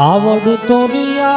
आवड़ तोरिया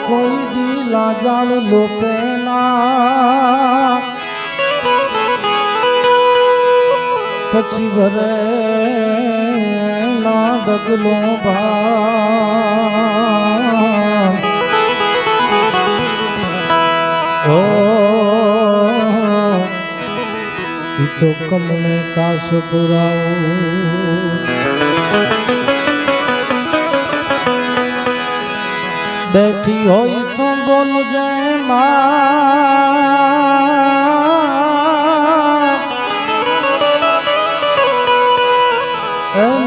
कोई दिला जाल लोपेना पछी भरे ना डगलो भा तो कमने का सुपुराओ बैठी होई तो बोल जय माँ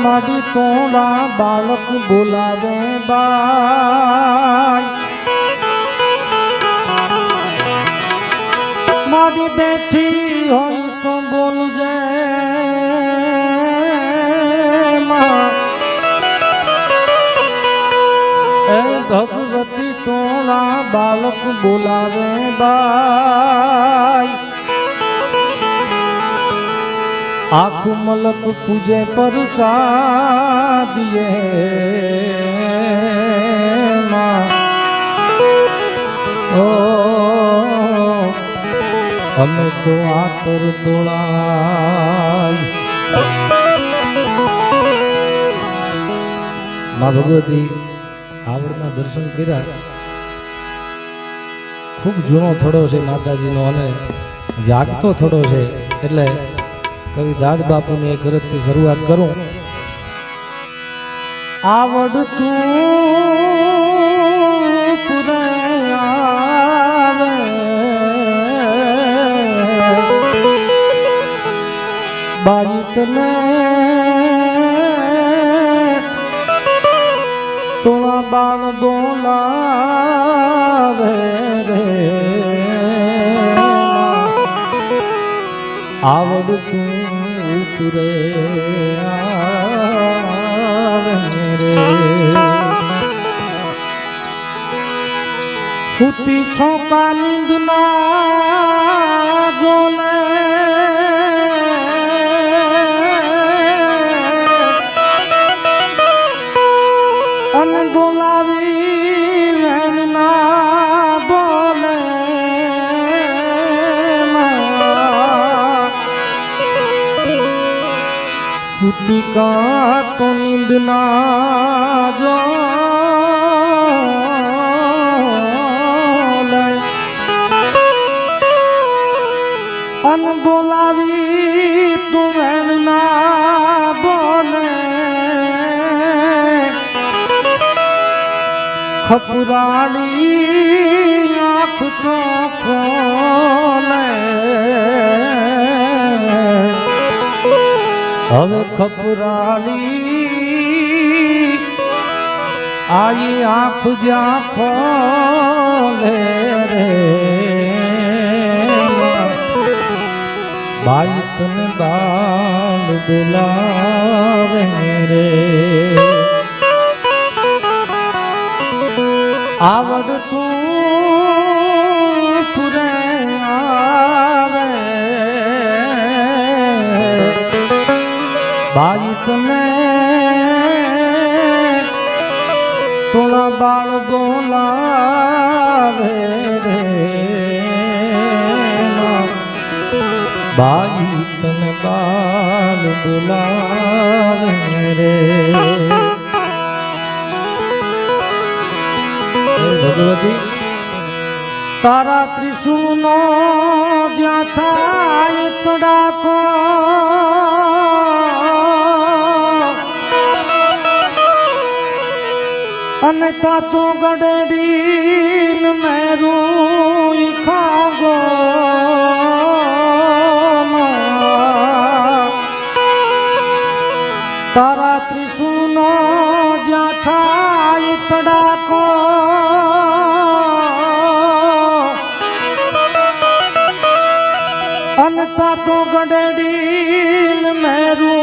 माड़ी तोड़ा बालक बुलावे बाई माड़ी बैठी होई तो बोल जय माँ भगवती तोड़ा बालक बुलावे बाई आखु मलक पूजे पर चा दिए माँ ओ हमें तो आतर तोड़ाई माँ भगवती आवड़ना दर्शन कर्या खूब जूनो थोड़ो छे माताजीनो अने जागतो थोड़ो छे एटले कवि दाद बापूनी एक गरजथी शरूआत करूं आवड़ तू पुरे आवे बाजित में तोड़ा बाण बोलावे रे आवड़ तू तुरे आवे रे हुती छोका नींदना जोले अन बोलावी ना बोले कुती का तो नींद ना जो अन बोलावी तुम्हें ना बोले खपुराली आँख तो खोले हवे खपुराली आई आँख जा खोले रे भाई तने बाल बुलावे रे आवड़ तू पुरे आवे भाई तने तोड़ा बाल बोलावे रे भाई तने बाल बुलावे रे भगवती तारा त्रिशूनो ज्या थाय तोड़ाको अनता तो गडेडीन मेरू खागो तारा त्रिशूनो ज्या थाय तोड़ाको अनता तो गडेडीन मेरू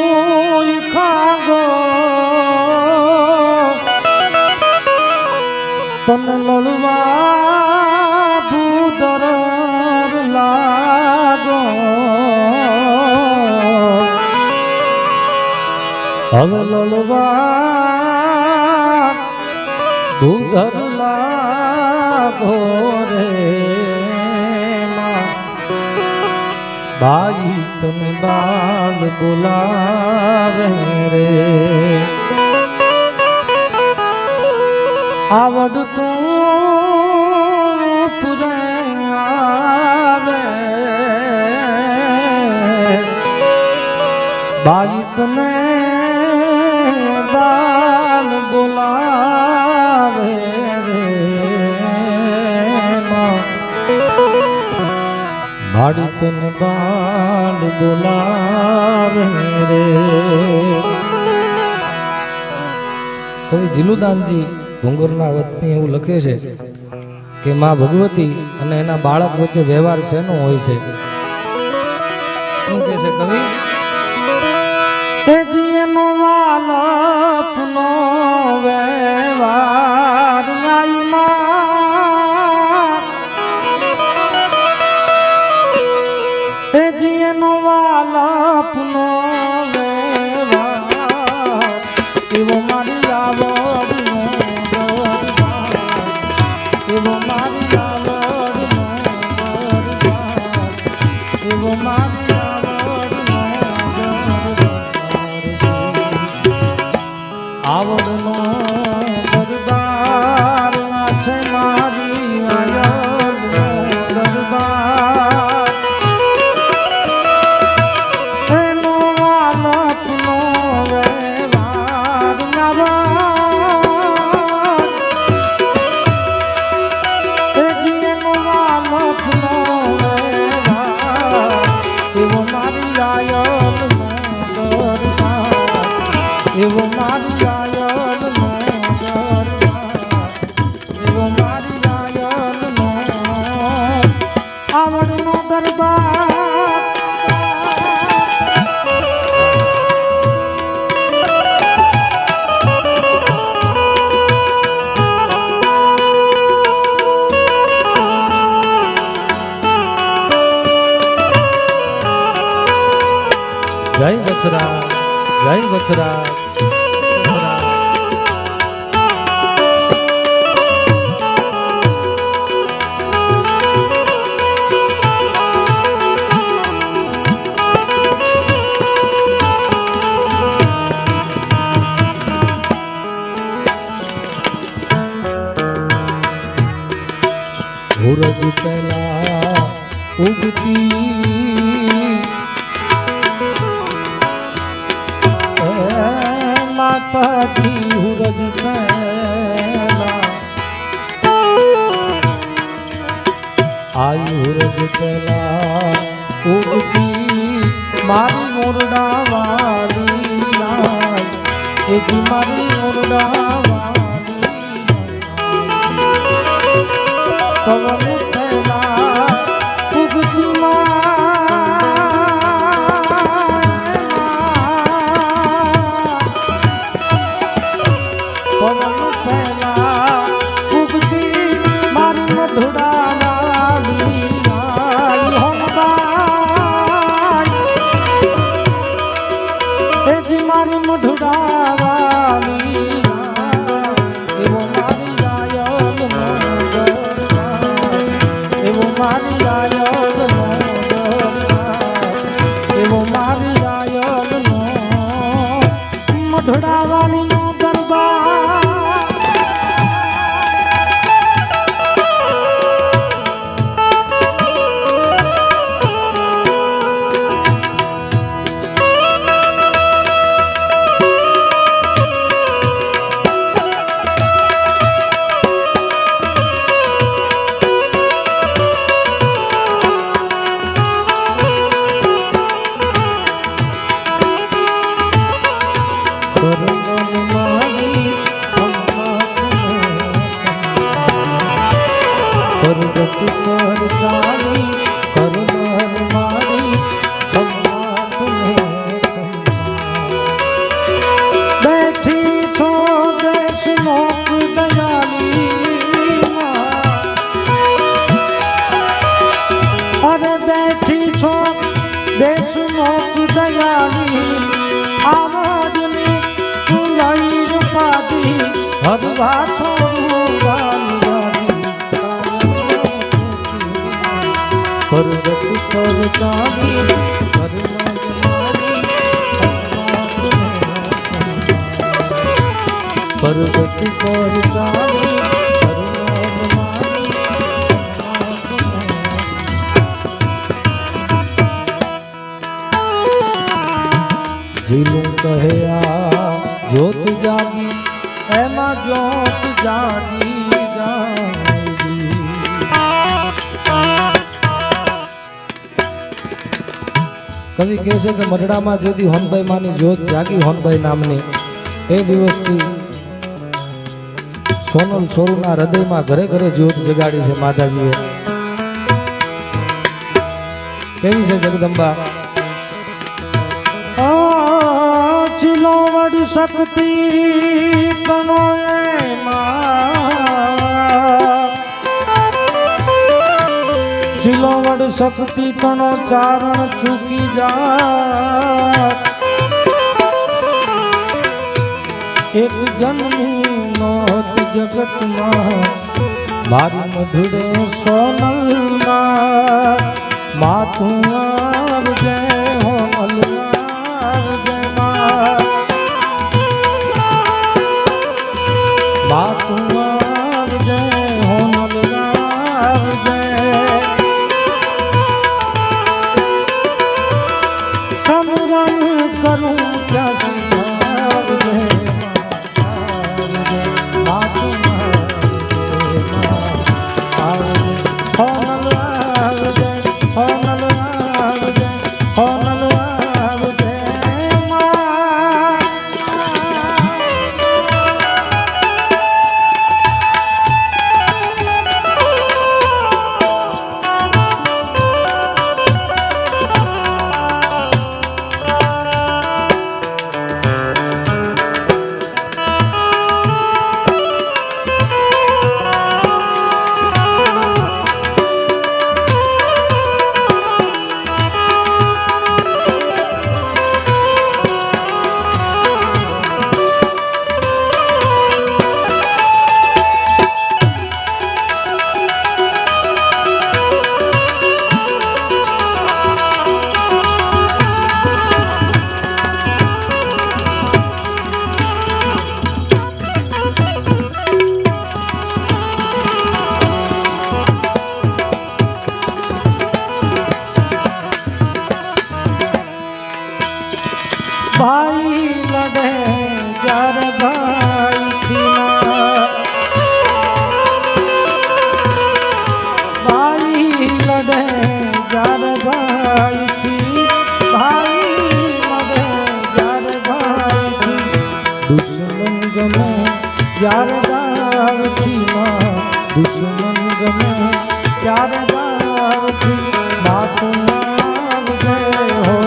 खागो तन लड़वा दूधर લાગો હવે લોલવા દૂધર લાગો રે બાઈ તને બાલ બોલાવે રે આવડતું પુરે આવે બાઈ તને બાલ બોલાવે રે બાડી તને બાલ બોલાવે રે કવિ જીલુદાનજી ડુંગરના વતની એવું લખે છે કે માં ભગવતી અને એના બાળક વચ્ચે વ્યવહાર શેનો હોય છે શું કહે છે કવિ જીએનો વાલપનો વ્યવહાર નાઈમાં જીએનો વાલપનો વ્યવહાર એવો મારી આવડનો એવો મારી આવડનો એવો મારી આવડનો દરબાર છે મારી આયરનો દરબાર એનો વાલપનો વ્યવહાર નવા એ જીએનો વાલપનો વ્યવહાર એવો મારી આયરનો દરબાર એવો મારી આયરનો દરબાર એવો મારી આયરનો આવડનો દરબાર જય બછરા જય બછરા સૂરજ પહેલા ઉગતી માતાજી સૂરજ પહેલા આઈ સૂરજ પહેલા ઉગતી મારી મોરડા વાળી એ જી મારી મોરડા પવન પહેલા ઉગતી પવન પહેલા ઉગતી મારી મધુડા વાળી એ જી મારી મધુડા વાળી એવો મારી આયલ એવો મારી આયલનો એવો મારી આયલનો મઢડાવાળીનો દરબાર અરે ભરવા છોડું પરગટ પર ચાલી પરગટ પર ચાલી જીલું કહે આ જોત જાગી એમાં જોત જાગી જાગી કવિ કહે છે કે મરડામાં જેથી હોનભાઈ માની જોત જાગી હોનભાઈ નામની એ દિવસથી સોનલ છોરુના હૃદયમાં ઘરે ઘરે જ્યોત જગાડી છે માતાજીએ. કેવી છે જગદંબા? ચિલોવડ શક્તિ કનો ચિલોવડ શક્તિ કનો ચારણ ચૂકી જા એક જન્મી નોત જગતમાં મારી મધુરે સોનલમાં માતું આવજે હોનલ આવજે માતું આવજે હોનલ આવજે સમરણ કરું ત્યાં भाई लड़े जार भाई थी भाई लड़े जार भाई थी भाई लड़े जार भाई थी दुश्मन गमे जार दाव थी दुश्मन गमे जार दाव थी बातों गए हो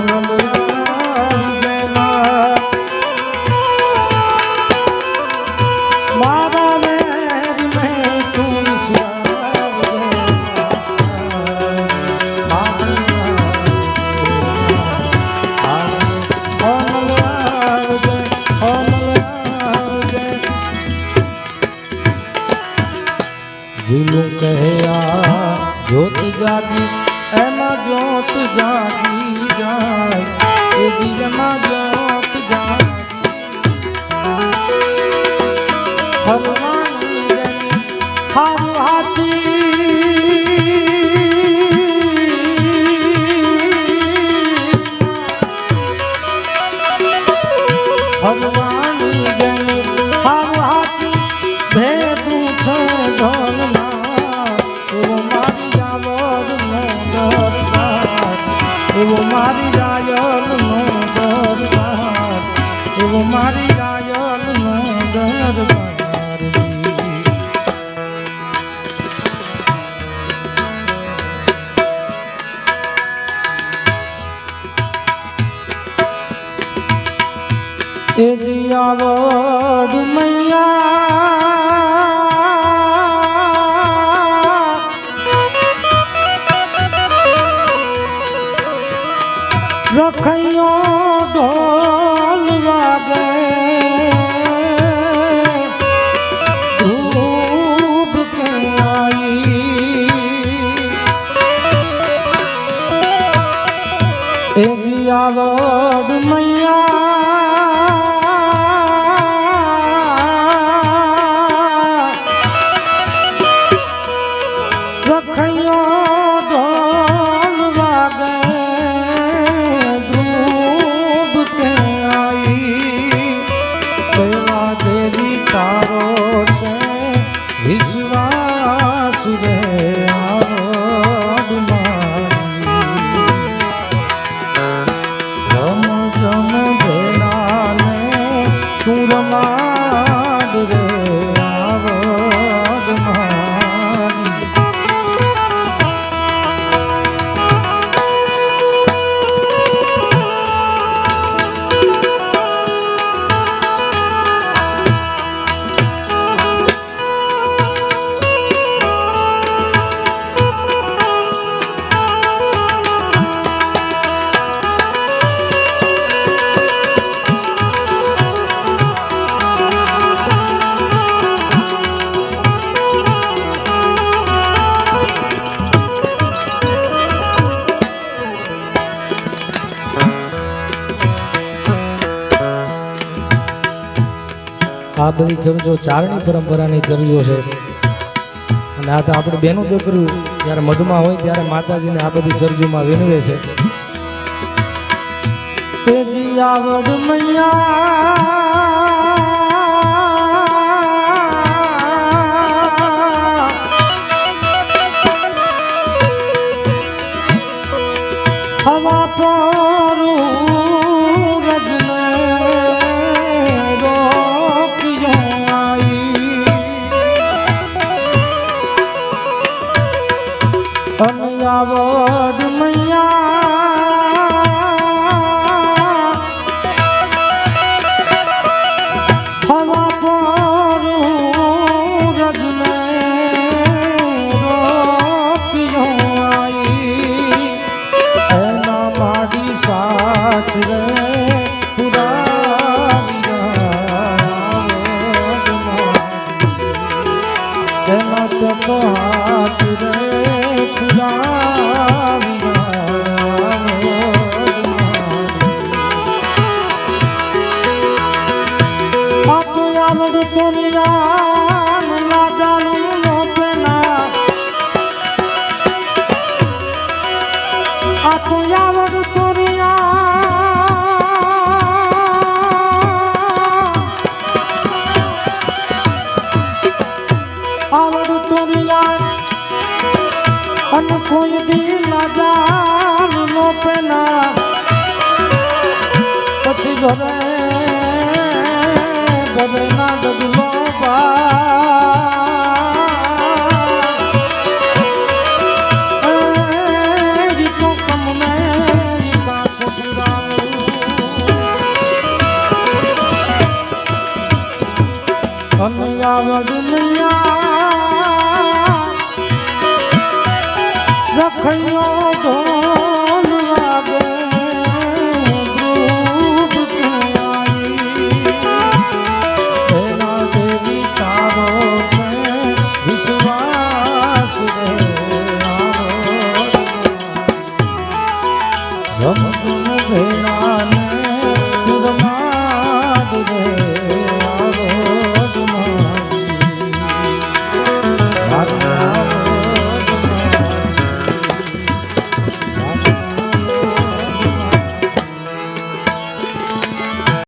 જીલું કહે આ જોત જાગી એમાં જોત જાગી જાય એ જીવમાં જોત જાગી હરવાની જની હારું હાથી હરવાની જની હારું હાથી ભેગું છે ઢોલમાં એવો મારી રાયલ નો દરબાર એવો મારી રાયલ નો દરબાર એ જી આવડ મૈયા રખૈયો ઢોલ વાગે आवड़ मैया रखियो ढोल वागे ध्रुव के आई देवा देवी तारो से विश्वास रे આ બધી ચરજો ચારણી પરંપરાની ચરજો છે અને આ તો આપણે બેનું દીકરું જ્યારે મધમાં હોય ત્યારે માતાજીને આ બધી ચરજોમાં વિનવે છે તેજી આવડ મૈયા હવા પરું રજને आवड़ मैया हवा पर रजने रोकियो आई एना माड़ी साच रे एना तो हाथ रे कोई दी ना जान नो पेना पछी घरे घरे ना डगलो बा जीतो कम में जीता ससुरा आवड़ मैया रखियो ढोल वागे ध्रुव के आई तेरा देवी तारो से विश्वास रे आवड़ रम तुम भेड़ा ने